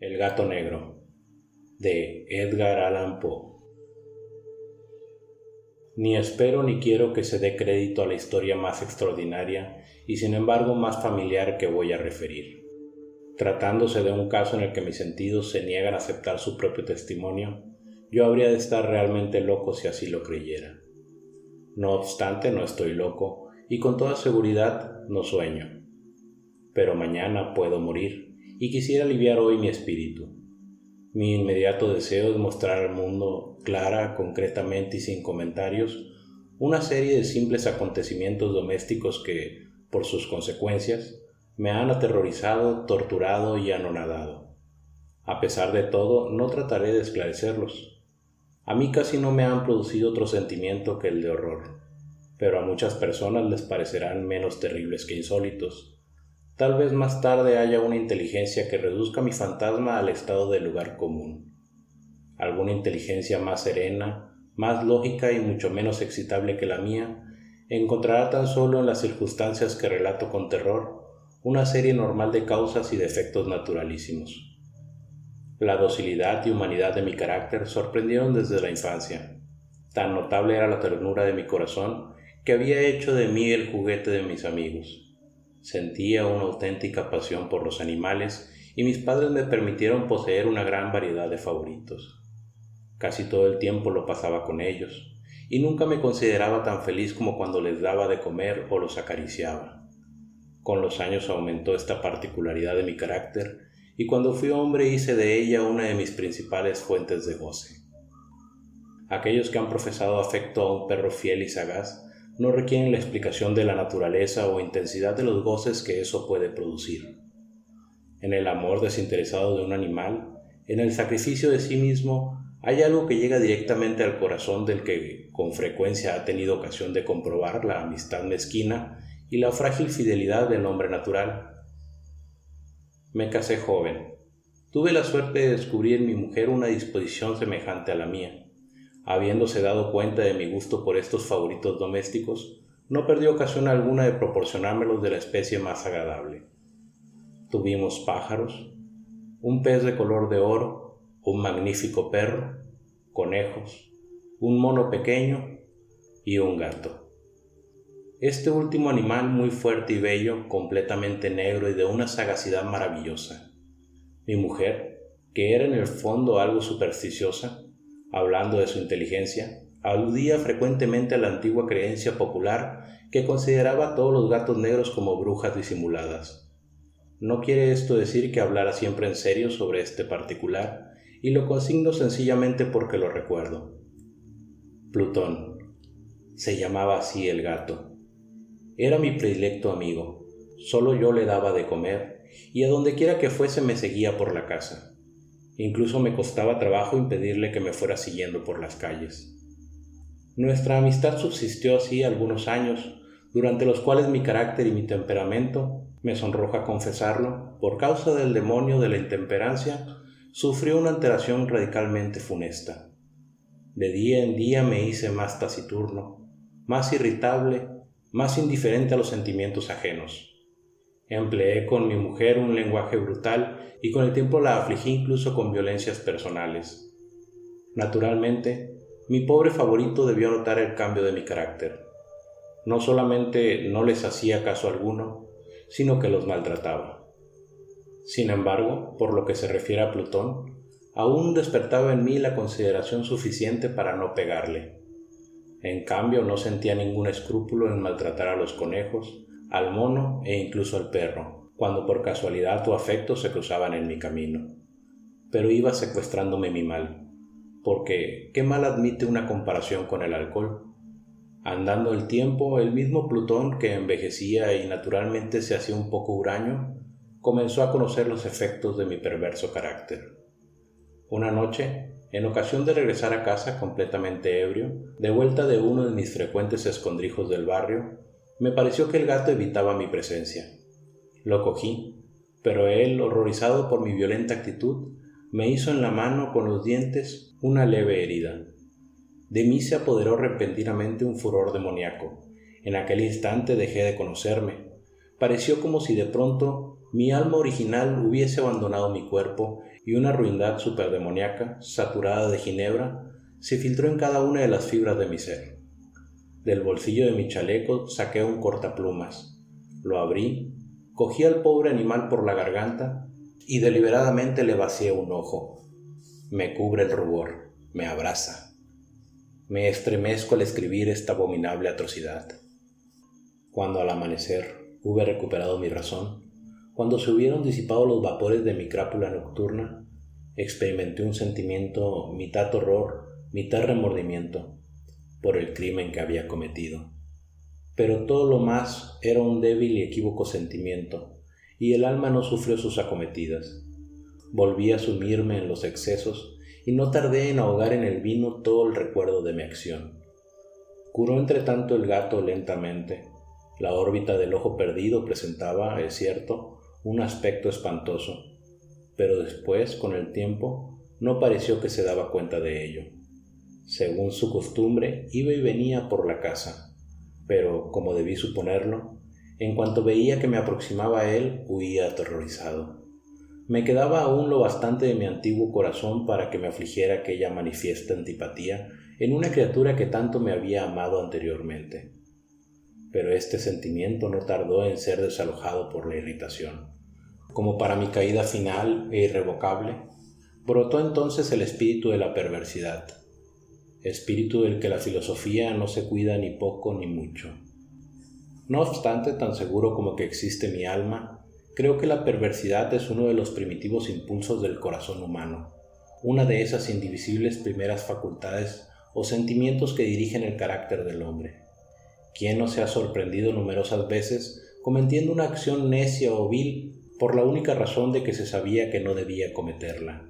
El gato negro, de Edgar Allan Poe. Ni espero ni quiero que se dé crédito a la historia más extraordinaria y sin embargo más familiar que voy a referir. Tratándose de un caso en el que mis sentidos se niegan a aceptar su propio testimonio, yo habría de estar realmente loco si así lo creyera. No obstante, no estoy loco y con toda seguridad no sueño. Pero mañana puedo morir y quisiera aliviar hoy mi espíritu. Mi inmediato deseo es mostrar al mundo, clara, concretamente y sin comentarios, una serie de simples acontecimientos domésticos que, por sus consecuencias, me han aterrorizado, torturado y anonadado. A pesar de todo, no trataré de esclarecerlos. A mí casi no me han producido otro sentimiento que el de horror, pero a muchas personas les parecerán menos terribles que insólitos. Tal vez más tarde haya una inteligencia que reduzca mi fantasma al estado de lugar común. Alguna inteligencia más serena, más lógica y mucho menos excitable que la mía, encontrará tan solo en las circunstancias que relato con terror una serie normal de causas y de efectos naturalísimos. La docilidad y humanidad de mi carácter sorprendieron desde la infancia. Tan notable era la ternura de mi corazón que había hecho de mí el juguete de mis amigos. Sentía una auténtica pasión por los animales y mis padres me permitieron poseer una gran variedad de favoritos. Casi todo el tiempo lo pasaba con ellos, y nunca me consideraba tan feliz como cuando les daba de comer o los acariciaba. Con los años aumentó esta particularidad de mi carácter, y cuando fui hombre hice de ella una de mis principales fuentes de goce. Aquellos que han profesado afecto a un perro fiel y sagaz no requieren la explicación de la naturaleza o intensidad de los goces que eso puede producir. En el amor desinteresado de un animal, en el sacrificio de sí mismo, hay algo que llega directamente al corazón del que con frecuencia ha tenido ocasión de comprobar la amistad mezquina y la frágil fidelidad del hombre natural. Me casé joven. Tuve la suerte de descubrir en mi mujer una disposición semejante a la mía. Habiéndose dado cuenta de mi gusto por estos favoritos domésticos, no perdió ocasión alguna de proporcionármelos de la especie más agradable. Tuvimos pájaros, un pez de color de oro, un magnífico perro, conejos, un mono pequeño y un gato. Este último animal muy fuerte y bello, completamente negro y de una sagacidad maravillosa. Mi mujer, que era en el fondo algo supersticiosa, hablando de su inteligencia, aludía frecuentemente a la antigua creencia popular que consideraba a todos los gatos negros como brujas disimuladas. No quiere esto decir que hablara siempre en serio sobre este particular, y lo consigno sencillamente porque lo recuerdo. Plutón. Se llamaba así el gato. Era mi predilecto amigo. Solo yo le daba de comer, y a donde quiera que fuese me seguía por la casa. Incluso me costaba trabajo impedirle que me fuera siguiendo por las calles. Nuestra amistad subsistió así algunos años, durante los cuales mi carácter y mi temperamento, me sonroja confesarlo, por causa del demonio de la intemperancia, sufrió una alteración radicalmente funesta. De día en día me hice más taciturno, más irritable, más indiferente a los sentimientos ajenos. Empleé con mi mujer un lenguaje brutal y con el tiempo la afligí incluso con violencias personales. Naturalmente, mi pobre favorito debió notar el cambio de mi carácter. No solamente no les hacía caso alguno, sino que los maltrataba. Sin embargo, por lo que se refiere a Plutón, aún despertaba en mí la consideración suficiente para no pegarle. En cambio, no sentía ningún escrúpulo en maltratar a los conejos, al mono e incluso al perro, cuando por casualidad o afecto se cruzaban en mi camino. Pero iba secuestrándome mi mal, porque ¿qué mal admite una comparación con el alcohol? Andando el tiempo, el mismo Plutón, que envejecía y naturalmente se hacía un poco huraño, comenzó a conocer los efectos de mi perverso carácter. Una noche, en ocasión de regresar a casa completamente ebrio, de vuelta de uno de mis frecuentes escondrijos del barrio, me pareció que el gato evitaba mi presencia. Lo cogí, pero él, horrorizado por mi violenta actitud, me hizo en la mano con los dientes una leve herida. De mí se apoderó repentinamente un furor demoníaco. En aquel instante dejé de conocerme. Pareció como si de pronto mi alma original hubiese abandonado mi cuerpo y una ruindad superdemoníaca, saturada de ginebra, se filtró en cada una de las fibras de mi ser. Del bolsillo de mi chaleco saqué un cortaplumas, lo abrí, cogí al pobre animal por la garganta y deliberadamente le vacié un ojo. Me cubre el rubor, me abraza. Me estremezco al escribir esta abominable atrocidad. Cuando al amanecer hube recuperado mi razón, cuando se hubieron disipado los vapores de mi crápula nocturna, experimenté un sentimiento mitad horror, mitad remordimiento por el crimen que había cometido. Pero todo lo más era un débil y equívoco sentimiento, y el alma no sufrió sus acometidas. Volví a sumirme en los excesos y no tardé en ahogar en el vino todo el recuerdo de mi acción. Curó entre tanto el gato lentamente. La órbita del ojo perdido presentaba, es cierto, un aspecto espantoso, pero después, con el tiempo, no pareció que se daba cuenta de ello. Según su costumbre, iba y venía por la casa, pero, como debí suponerlo, en cuanto veía que me aproximaba a él, huía aterrorizado. Me quedaba aún lo bastante de mi antiguo corazón para que me afligiera aquella manifiesta antipatía en una criatura que tanto me había amado anteriormente. Pero este sentimiento no tardó en ser desalojado por la irritación. Como para mi caída final e irrevocable, brotó entonces el espíritu de la perversidad, espíritu del que la filosofía no se cuida ni poco ni mucho. No obstante, tan seguro como que existe mi alma, creo que la perversidad es uno de los primitivos impulsos del corazón humano, una de esas indivisibles primeras facultades o sentimientos que dirigen el carácter del hombre. ¿Quién no se ha sorprendido numerosas veces cometiendo una acción necia o vil por la única razón de que se sabía que no debía cometerla?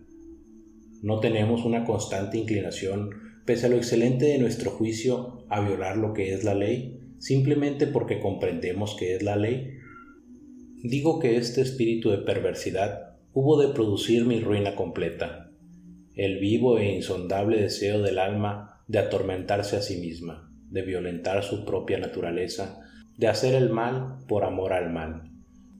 ¿No tenemos una constante inclinación, pese a lo excelente de nuestro juicio, a violar lo que es la ley, simplemente porque comprendemos que es la ley? Digo que este espíritu de perversidad hubo de producir mi ruina completa, el vivo e insondable deseo del alma de atormentarse a sí misma, de violentar su propia naturaleza, de hacer el mal por amor al mal.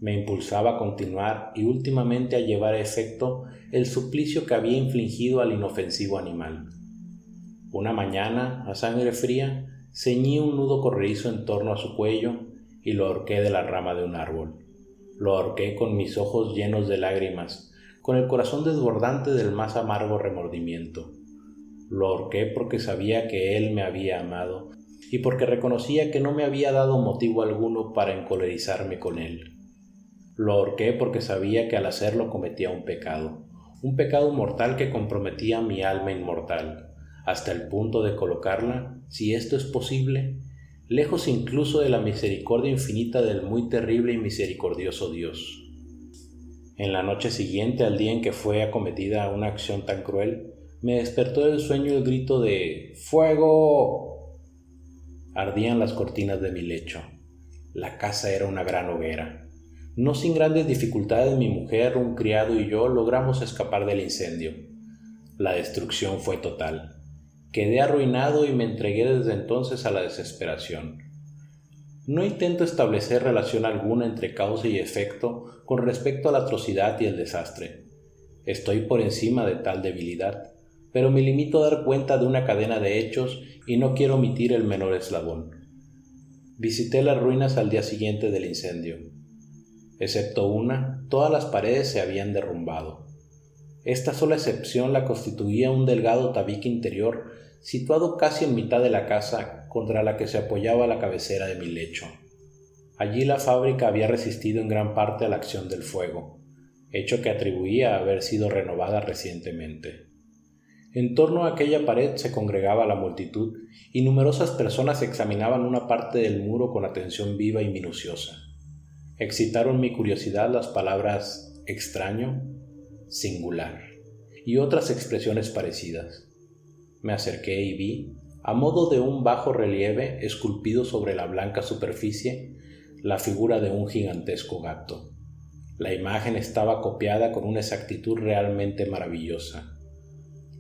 Me impulsaba a continuar y últimamente a llevar a efecto el suplicio que había infligido al inofensivo animal. Una mañana, a sangre fría, ceñí un nudo corredizo en torno a su cuello y lo ahorqué de la rama de un árbol. Lo ahorqué con mis ojos llenos de lágrimas, con el corazón desbordante del más amargo remordimiento. Lo ahorqué porque sabía que él me había amado y porque reconocía que no me había dado motivo alguno para encolerizarme con él. Lo ahorqué porque sabía que al hacerlo cometía un pecado mortal que comprometía mi alma inmortal, hasta el punto de colocarla, si esto es posible, lejos incluso de la misericordia infinita del muy terrible y misericordioso Dios. En la noche siguiente al día en que fue acometida una acción tan cruel, me despertó del sueño el grito de ¡Fuego! Ardían las cortinas de mi lecho. La casa era una gran hoguera. No sin grandes dificultades mi mujer, un criado y yo logramos escapar del incendio. La destrucción fue total. Quedé arruinado y me entregué desde entonces a la desesperación. No intento establecer relación alguna entre causa y efecto con respecto a la atrocidad y el desastre. Estoy por encima de tal debilidad, pero me limito a dar cuenta de una cadena de hechos y no quiero omitir el menor eslabón. Visité las ruinas al día siguiente del incendio. Excepto una, todas las paredes se habían derrumbado. Esta sola excepción la constituía un delgado tabique interior situado casi en mitad de la casa contra la que se apoyaba la cabecera de mi lecho. Allí la fábrica había resistido en gran parte a la acción del fuego, hecho que atribuía a haber sido renovada recientemente. En torno a aquella pared se congregaba la multitud y numerosas personas examinaban una parte del muro con atención viva y minuciosa. Excitaron mi curiosidad las palabras extraño, singular y otras expresiones parecidas. Me acerqué y vi, a modo de un bajo relieve esculpido sobre la blanca superficie, la figura de un gigantesco gato. La imagen estaba copiada con una exactitud realmente maravillosa.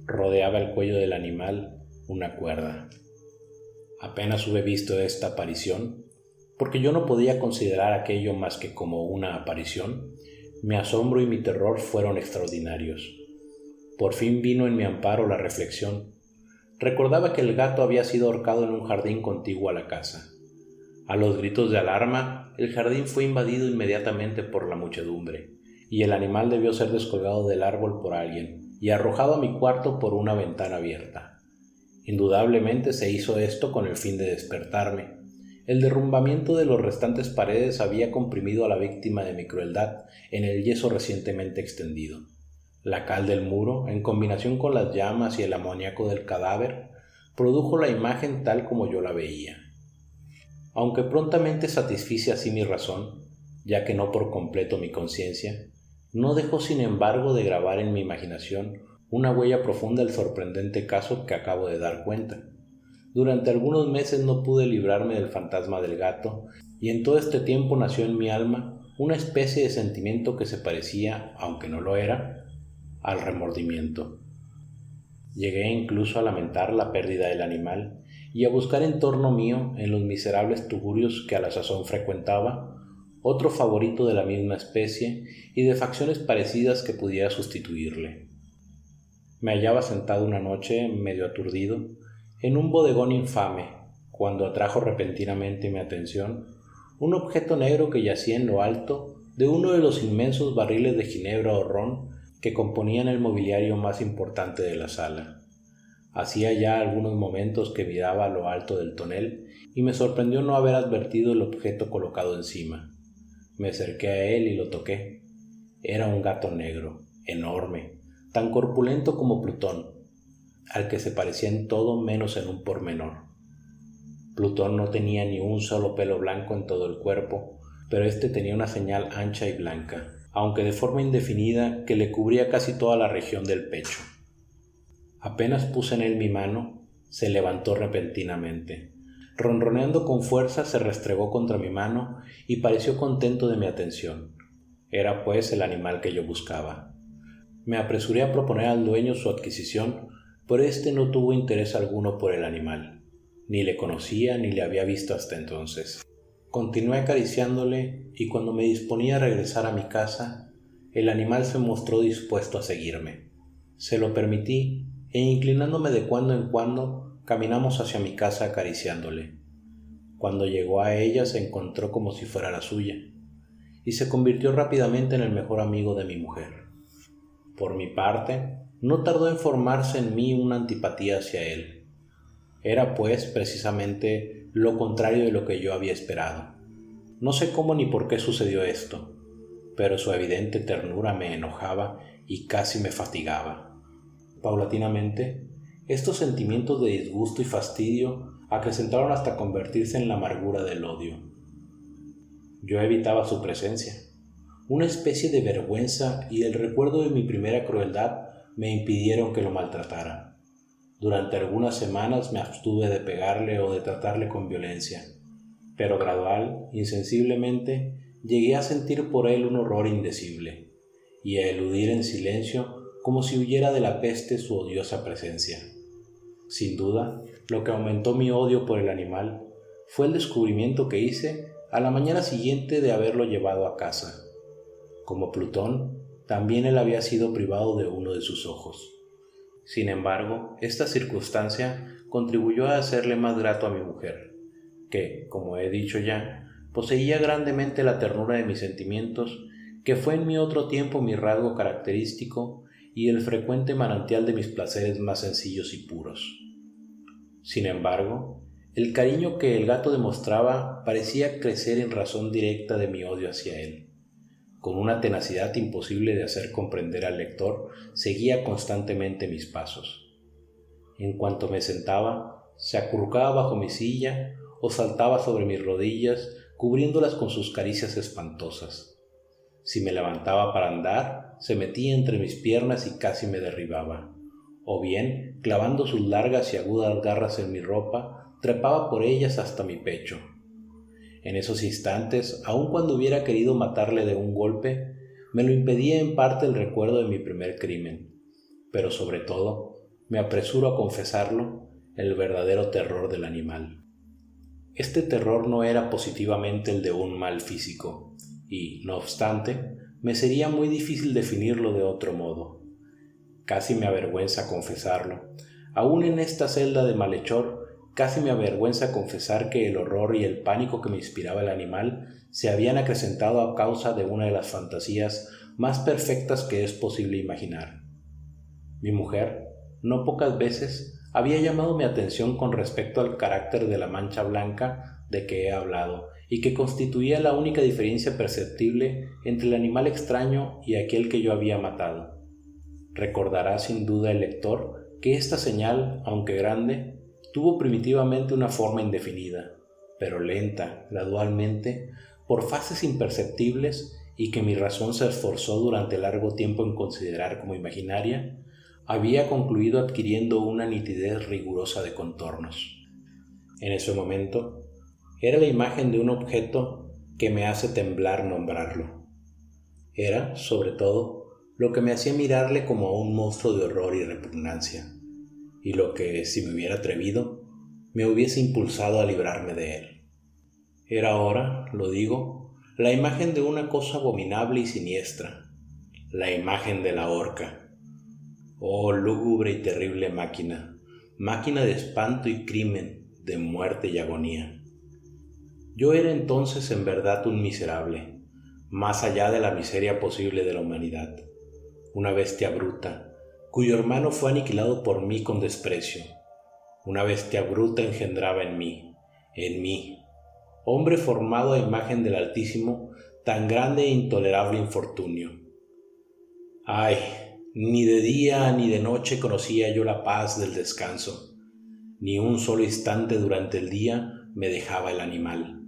Rodeaba el cuello del animal una cuerda. Apenas hube visto esta aparición, porque yo no podía considerar aquello más que como una aparición, Mi asombro y mi terror fueron extraordinarios. Por fin vino en mi amparo la reflexión. Recordaba que el gato había sido ahorcado en un jardín contiguo a la casa. A los gritos de alarma, el jardín fue invadido inmediatamente por la muchedumbre, y el animal debió ser descolgado del árbol por alguien y arrojado a mi cuarto por una ventana abierta. Indudablemente se hizo esto con el fin de despertarme. El derrumbamiento de las restantes paredes había comprimido a la víctima de mi crueldad en el yeso recientemente extendido. La cal del muro, en combinación con las llamas y el amoníaco del cadáver, produjo la imagen tal como yo la veía. Aunque prontamente satisfice así mi razón, ya que no por completo mi conciencia, no dejó sin embargo de grabar en mi imaginación una huella profunda el sorprendente caso que acabo de dar cuenta. Durante algunos meses no pude librarme del fantasma del gato, y en todo este tiempo nació en mi alma una especie de sentimiento que se parecía, aunque no lo era, al remordimiento. Llegué incluso a lamentar la pérdida del animal y a buscar en torno mío, en los miserables tugurios que a la sazón frecuentaba, otro favorito de la misma especie y de facciones parecidas que pudiera sustituirle. Me hallaba sentado una noche, medio aturdido, en un bodegón infame, cuando atrajo repentinamente mi atención un objeto negro que yacía en lo alto de uno de los inmensos barriles de ginebra o ron que componían el mobiliario más importante de la sala. Hacía ya algunos momentos que miraba a lo alto del tonel y me sorprendió no haber advertido el objeto colocado encima. Me acerqué a él y lo toqué. Era un gato negro, enorme, tan corpulento como Plutón, al que se parecía en todo menos en un pormenor. Plutón no tenía ni un solo pelo blanco en todo el cuerpo, pero éste tenía una señal ancha y blanca, aunque de forma indefinida, que le cubría casi toda la región del pecho. Apenas puse en él mi mano, se levantó repentinamente. Ronroneando con fuerza, se restregó contra mi mano y pareció contento de mi atención. Era pues el animal que yo buscaba. Me apresuré a proponer al dueño su adquisición, pero éste no tuvo interés alguno por el animal. Ni le conocía ni le había visto hasta entonces. Continué acariciándole y cuando me disponía a regresar a mi casa, el animal se mostró dispuesto a seguirme. Se lo permití e inclinándome de cuando en cuando, caminamos hacia mi casa acariciándole. Cuando llegó a ella se encontró como si fuera la suya, y se convirtió rápidamente en el mejor amigo de mi mujer. Por mi parte, no tardó en formarse en mí una antipatía hacia él. Era, pues, precisamente lo contrario de lo que yo había esperado. No sé cómo ni por qué sucedió esto, pero su evidente ternura me enojaba y casi me fatigaba. Paulatinamente, estos sentimientos de disgusto y fastidio acrecentaron hasta convertirse en la amargura del odio. Yo evitaba su presencia. Una especie de vergüenza y el recuerdo de mi primera crueldad me impidieron que lo maltratara. Durante algunas semanas me abstuve de pegarle o de tratarle con violencia, pero gradual, insensiblemente, llegué a sentir por él un horror indecible y a eludir en silencio como si huyera de la peste su odiosa presencia. Sin duda, lo que aumentó mi odio por el animal fue el descubrimiento que hice a la mañana siguiente de haberlo llevado a casa. Como Plutón, también él había sido privado de uno de sus ojos. Sin embargo, esta circunstancia contribuyó a hacerle más grato a mi mujer, que, como he dicho ya, poseía grandemente la ternura de mis sentimientos, que fue en mi otro tiempo mi rasgo característico y el frecuente manantial de mis placeres más sencillos y puros. Sin embargo, el cariño que el gato demostraba parecía crecer en razón directa de mi odio hacia él. Con una tenacidad imposible de hacer comprender al lector, seguía constantemente mis pasos. En cuanto me sentaba, se acurrucaba bajo mi silla o saltaba sobre mis rodillas, cubriéndolas con sus caricias espantosas. Si me levantaba para andar, se metía entre mis piernas y casi me derribaba. O bien, clavando sus largas y agudas garras en mi ropa, trepaba por ellas hasta mi pecho. En esos instantes, aun cuando hubiera querido matarle de un golpe, me lo impedía en parte el recuerdo de mi primer crimen, pero sobre todo, me apresuro a confesarlo, el verdadero terror del animal. Este terror no era positivamente el de un mal físico, y, no obstante, me sería muy difícil definirlo de otro modo. Casi me avergüenza confesarlo. Aún en esta celda de malhechor, casi me avergüenza confesar que el horror y el pánico que me inspiraba el animal se habían acrecentado a causa de una de las fantasías más perfectas que es posible imaginar. Mi mujer, no pocas veces, había llamado mi atención con respecto al carácter de la mancha blanca de que he hablado y que constituía la única diferencia perceptible entre el animal extraño y aquel que yo había matado. Recordará sin duda el lector que esta señal, aunque grande, tuvo primitivamente una forma indefinida, pero lenta, gradualmente, por fases imperceptibles y que mi razón se esforzó durante largo tiempo en considerar como imaginaria, había concluido adquiriendo una nitidez rigurosa de contornos. En ese momento, era la imagen de un objeto que me hace temblar nombrarlo. Era, sobre todo, lo que me hacía mirarle como a un monstruo de horror y repugnancia, y lo que, si me hubiera atrevido, me hubiese impulsado a librarme de él. Era ahora, lo digo, la imagen de una cosa abominable y siniestra, la imagen de la horca. Oh, lúgubre y terrible máquina, máquina de espanto y crimen, de muerte y agonía. Yo era entonces en verdad un miserable, más allá de la miseria posible de la humanidad, una bestia bruta, cuyo hermano fue aniquilado por mí con desprecio. Una bestia bruta engendraba en mí, hombre formado a imagen del Altísimo, tan grande e intolerable infortunio. ¡Ay! Ni de día ni de noche conocía yo la paz del descanso, ni un solo instante durante el día me dejaba el animal,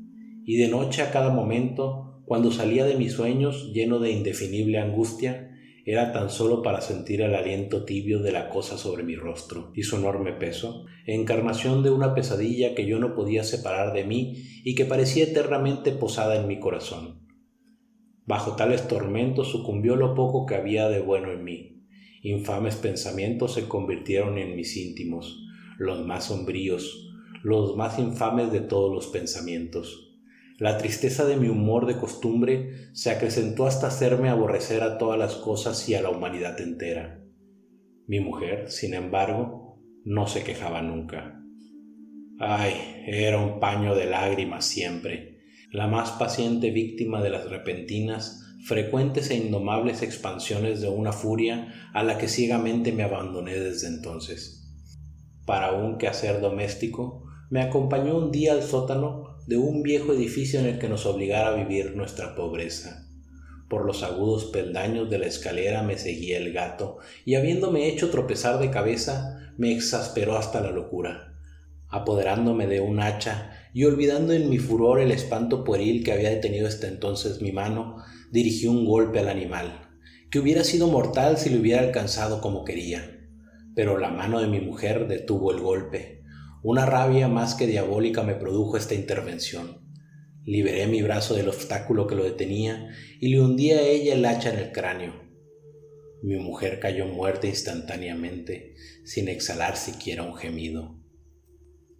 y de noche a cada momento, cuando salía de mis sueños lleno de indefinible angustia, era tan solo para sentir el aliento tibio de la cosa sobre mi rostro y su enorme peso, encarnación de una pesadilla que yo no podía separar de mí y que parecía eternamente posada en mi corazón. Bajo tales tormentos sucumbió lo poco que había de bueno en mí. Infames pensamientos se convirtieron en mis íntimos, los más sombríos, los más infames de todos los pensamientos. La tristeza de mi humor de costumbre se acrecentó hasta hacerme aborrecer a todas las cosas y a la humanidad entera. Mi mujer, sin embargo, no se quejaba nunca. Ay, era un paño de lágrimas siempre, la más paciente víctima de las repentinas, frecuentes e indomables expansiones de una furia a la que ciegamente me abandoné desde entonces. Para un quehacer doméstico, me acompañó un día al sótano de un viejo edificio en el que nos obligara a vivir nuestra pobreza. Por los agudos peldaños de la escalera me seguía el gato, y habiéndome hecho tropezar de cabeza, me exasperó hasta la locura. Apoderándome de un hacha y olvidando en mi furor el espanto pueril que había detenido hasta entonces mi mano, dirigí un golpe al animal, que hubiera sido mortal si lo hubiera alcanzado como quería. Pero la mano de mi mujer detuvo el golpe. Una rabia más que diabólica me produjo esta intervención. Liberé mi brazo del obstáculo que lo detenía y le hundí a ella el hacha en el cráneo. Mi mujer cayó muerta instantáneamente, sin exhalar siquiera un gemido.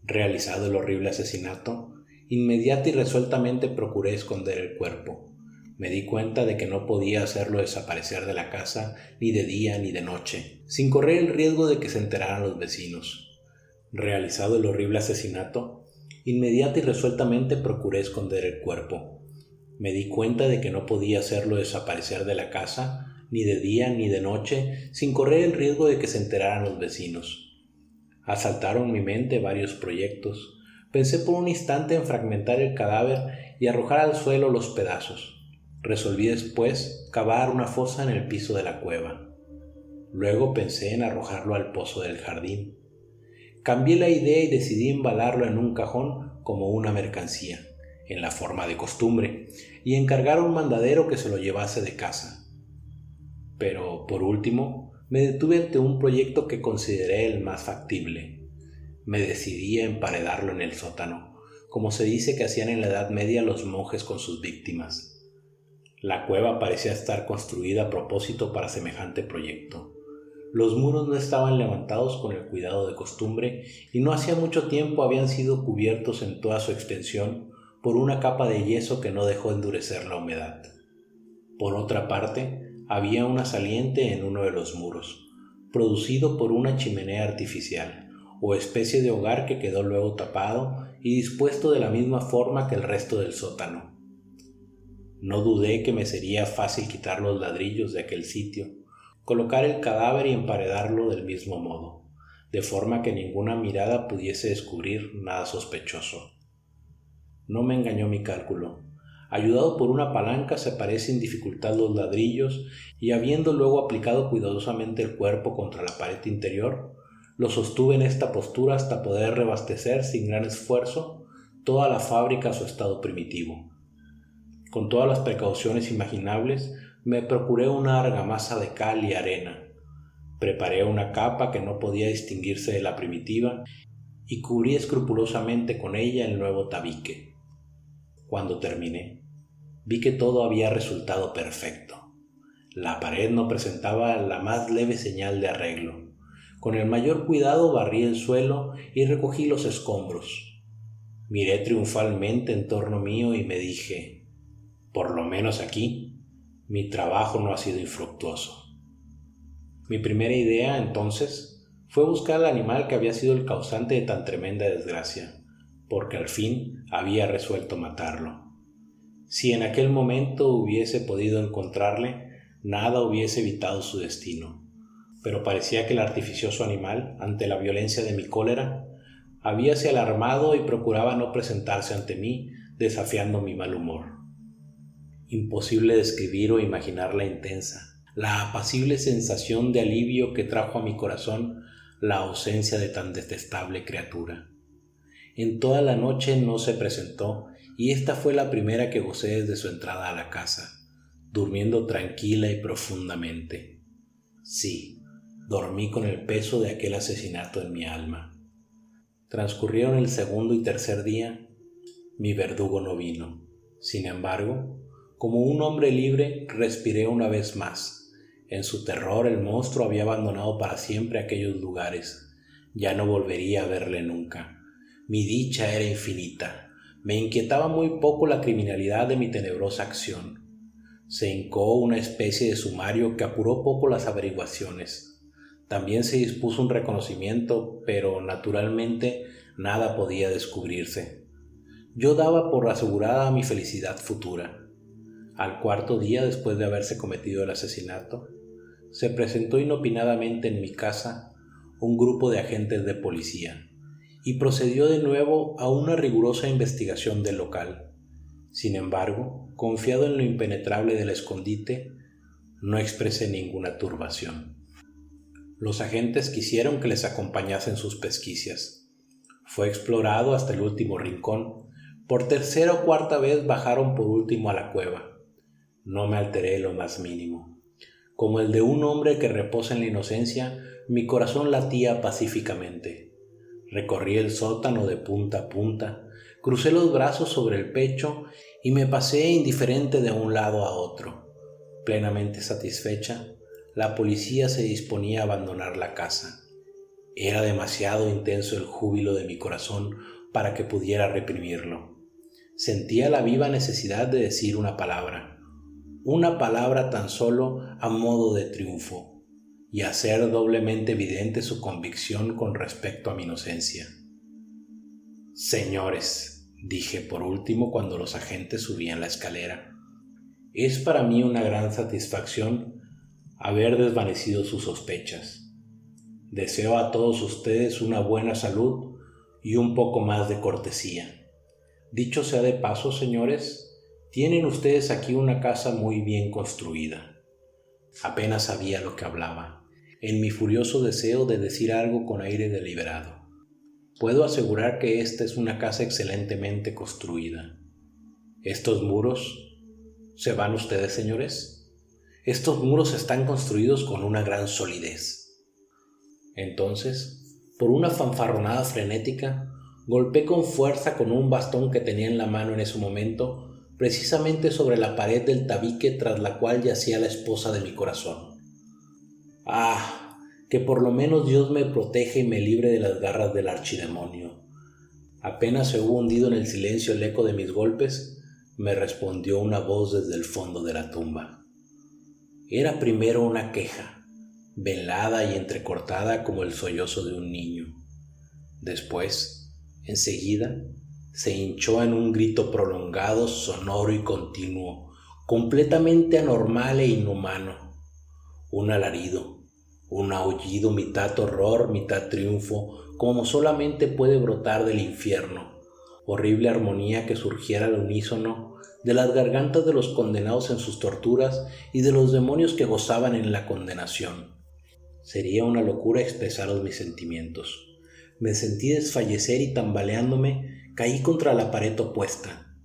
Realizado el horrible asesinato, inmediata y resueltamente procuré esconder el cuerpo. Me di cuenta de que no podía hacerlo desaparecer de la casa ni de día ni de noche, sin correr el riesgo de que se enteraran los vecinos. Realizado el horrible asesinato, inmediata y resueltamente procuré esconder el cuerpo. Me di cuenta de que no podía hacerlo desaparecer de la casa, ni de día ni de noche, sin correr el riesgo de que se enteraran los vecinos. Asaltaron mi mente varios proyectos. Pensé por un instante en fragmentar el cadáver y arrojar al suelo los pedazos. Resolví después cavar una fosa en el piso de la cueva. Luego pensé en arrojarlo al pozo del jardín. Cambié la idea y decidí embalarlo en un cajón como una mercancía, en la forma de costumbre, y encargar a un mandadero que se lo llevase de casa. Pero, por último, me detuve ante un proyecto que consideré el más factible. Me decidí a emparedarlo en el sótano, como se dice que hacían en la Edad Media los monjes con sus víctimas. La cueva parecía estar construida a propósito para semejante proyecto. Los muros no estaban levantados con el cuidado de costumbre y no hacía mucho tiempo habían sido cubiertos en toda su extensión por una capa de yeso que no dejó endurecer la humedad. Por otra parte, había una saliente en uno de los muros, producido por una chimenea artificial, o especie de hogar que quedó luego tapado y dispuesto de la misma forma que el resto del sótano. No dudé que me sería fácil quitar los ladrillos de aquel sitio, colocar el cadáver y emparedarlo del mismo modo, de forma que ninguna mirada pudiese descubrir nada sospechoso. No me engañó mi cálculo. Ayudado por una palanca separé sin dificultad los ladrillos y habiendo luego aplicado cuidadosamente el cuerpo contra la pared interior, lo sostuve en esta postura hasta poder reabastecer sin gran esfuerzo toda la fábrica a su estado primitivo. Con todas las precauciones imaginables, me procuré una argamasa de cal y arena. Preparé una capa que no podía distinguirse de la primitiva y cubrí escrupulosamente con ella el nuevo tabique. Cuando terminé, vi que todo había resultado perfecto. La pared no presentaba la más leve señal de arreglo. Con el mayor cuidado barrí el suelo y recogí los escombros. Miré triunfalmente en torno mío y me dije: por lo menos aquí, mi trabajo no ha sido infructuoso. Mi primera idea, entonces, fue buscar al animal que había sido el causante de tan tremenda desgracia, porque al fin había resuelto matarlo. Si en aquel momento hubiese podido encontrarle, nada hubiese evitado su destino, pero parecía que el artificioso animal, ante la violencia de mi cólera, habíase alarmado y procuraba no presentarse ante mí, desafiando mi mal humor. Imposible describir o imaginar la intensa, la apacible sensación de alivio que trajo a mi corazón la ausencia de tan detestable criatura. En toda la noche no se presentó y esta fue la primera que gocé desde su entrada a la casa, durmiendo tranquila y profundamente. Sí, dormí con el peso de aquel asesinato en mi alma. Transcurrieron el segundo y tercer día. Mi verdugo no vino. Sin embargo, como un hombre libre, respiré una vez más. En su terror el monstruo había abandonado para siempre aquellos lugares. Ya no volvería a verle nunca. Mi dicha era infinita. Me inquietaba muy poco la criminalidad de mi tenebrosa acción. Se hincó una especie de sumario que apuró poco las averiguaciones. También se dispuso un reconocimiento, pero naturalmente nada podía descubrirse. Yo daba por asegurada mi felicidad futura. Al cuarto día después de haberse cometido el asesinato, se presentó inopinadamente en mi casa un grupo de agentes de policía y procedió de nuevo a una rigurosa investigación del local. Sin embargo, confiado en lo impenetrable del escondite, no expresé ninguna turbación. Los agentes quisieron que les acompañase en sus pesquisas. Fue explorado hasta el último rincón. Por tercera o cuarta vez bajaron por último a la cueva. No me alteré lo más mínimo. Como el de un hombre que reposa en la inocencia, mi corazón latía pacíficamente. Recorrí el sótano de punta a punta, crucé los brazos sobre el pecho y me pasé indiferente de un lado a otro. Plenamente satisfecha, la policía se disponía a abandonar la casa. Era demasiado intenso el júbilo de mi corazón para que pudiera reprimirlo. Sentía la viva necesidad de decir una palabra tan solo a modo de triunfo, y hacer doblemente evidente su convicción con respecto a mi inocencia. Señores, dije por último cuando los agentes subían la escalera, es para mí una gran satisfacción haber desvanecido sus sospechas. Deseo a todos ustedes una buena salud y un poco más de cortesía. Dicho sea de paso, señores, tienen ustedes aquí una casa muy bien construida. Apenas sabía lo que hablaba, en mi furioso deseo de decir algo con aire deliberado. Puedo asegurar que esta es una casa excelentemente construida. Estos muros, ¿se van ustedes, señores? Estos muros están construidos con una gran solidez. Entonces, por una fanfarronada frenética, golpeé con fuerza con un bastón que tenía en la mano en ese momento, precisamente sobre la pared del tabique tras la cual yacía la esposa de mi corazón. ¡Ah! Que por lo menos Dios me proteja y me libre de las garras del archidemonio. Apenas se hubo hundido en el silencio el eco de mis golpes, me respondió una voz desde el fondo de la tumba. Era primero una queja, velada y entrecortada como el sollozo de un niño. Después, enseguida, se hinchó en un grito prolongado, sonoro y continuo, completamente anormal e inhumano. Un alarido, un aullido mitad horror, mitad triunfo, como solamente puede brotar del infierno. Horrible armonía que surgiera al unísono de las gargantas de los condenados en sus torturas y de los demonios que gozaban en la condenación. Sería una locura expresaros mis sentimientos. Me sentí desfallecer y tambaleándome caí contra la pared opuesta.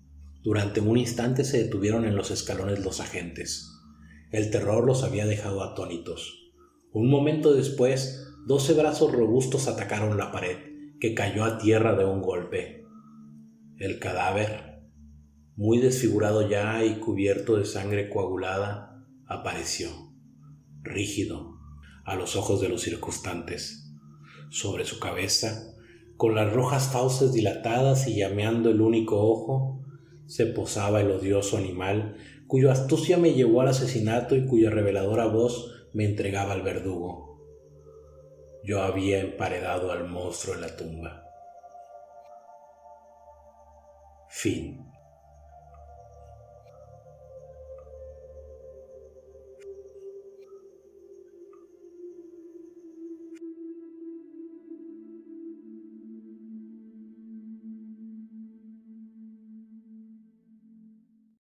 Durante un instante se detuvieron en los escalones los agentes. El terror los había dejado atónitos. Un momento después, 12 brazos robustos atacaron la pared, que cayó a tierra de un golpe. El cadáver, muy desfigurado ya y cubierto de sangre coagulada, apareció, rígido, a los ojos de los circunstantes. Sobre su cabeza, con las rojas fauces dilatadas y llameando el único ojo, se posaba el odioso animal cuya astucia me llevó al asesinato y cuya reveladora voz me entregaba al verdugo. Yo había emparedado al monstruo en la tumba. Fin.